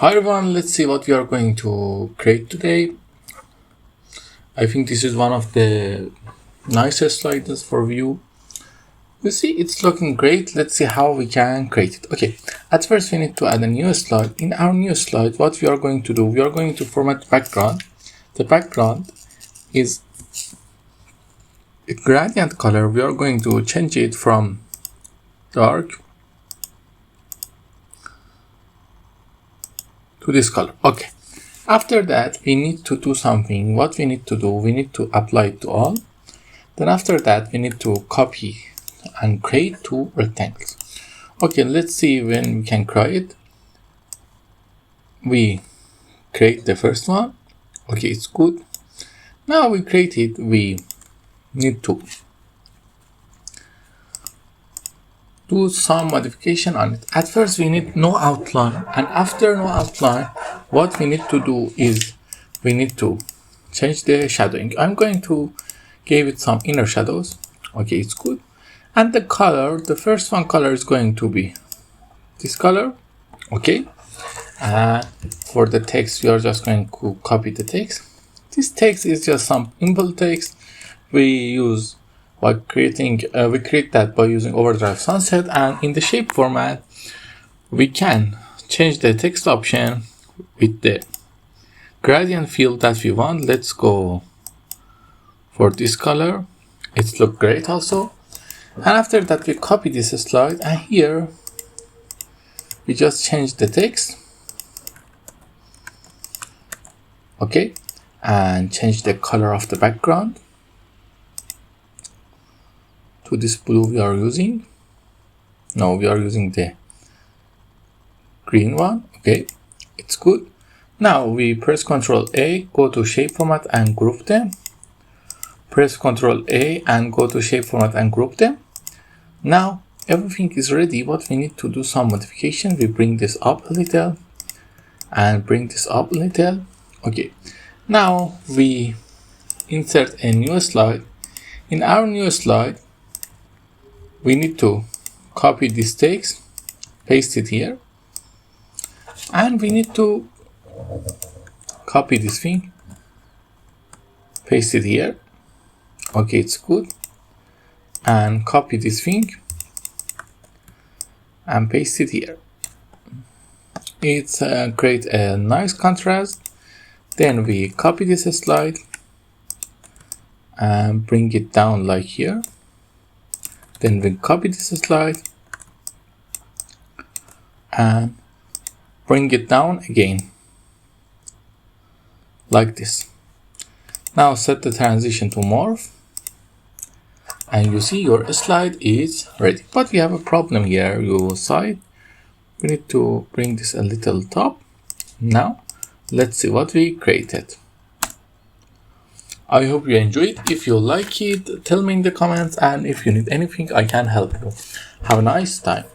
Hi everyone, let's see what we are going to create today. I think this is one of the nicest slides for view. You see, it's looking great. Let's see how we can create it. Okay, at first we need to add a new slide. In our new slide, what we are going to do, we are going to format the background. The background is a gradient color. We are going to change it from dark to this color. Okay. After that, we need to do something. What we need to do, we need to apply it to all. Then after that, we need to copy and create two rectangles. Okay, let's see when we can create. We create the first one. Okay, it's good. Now we create it, we need to do some modification on it. At first, we need no outline, and after no outline, what we need to do is we need to change the shadowing. I'm going to give it some inner shadows. Okay, it's good. And the color, the first one color is going to be this color. Okay. For the text, we are just going to copy the text. This text is just some simple text we use by creating, we create that by using Overdrive Sunset, and in the shape format, we can change the text option with the gradient field that we want. Let's go for this color. It looks great also. And after that, we copy this slide, and here we just change the text. Okay, and change the color of the background to this blue we are using. No, we are using the green one. Okay, it's good. Now we press Ctrl A, go to shape format and group them. Press Ctrl A and go to shape format and group them. Now everything is ready. What we need to do some modification. We bring this up a little and bring this up a little. Okay, now we insert a new slide. In our new slide, we need to copy this text, paste it here, and we need to copy this thing, paste it here. Okay, it's good. And copy this thing and paste it here. It's create a nice contrast. Then we copy this slide and bring it down like here. Then we copy this slide and bring it down again like this. Now set the transition to morph, and you see your slide is ready. But we have a problem here. You side, we need to bring this a little top. Now let's see what we created. I hope you enjoyed. If you like it, tell me in the comments, and if you need anything, I can help you. Have a nice time.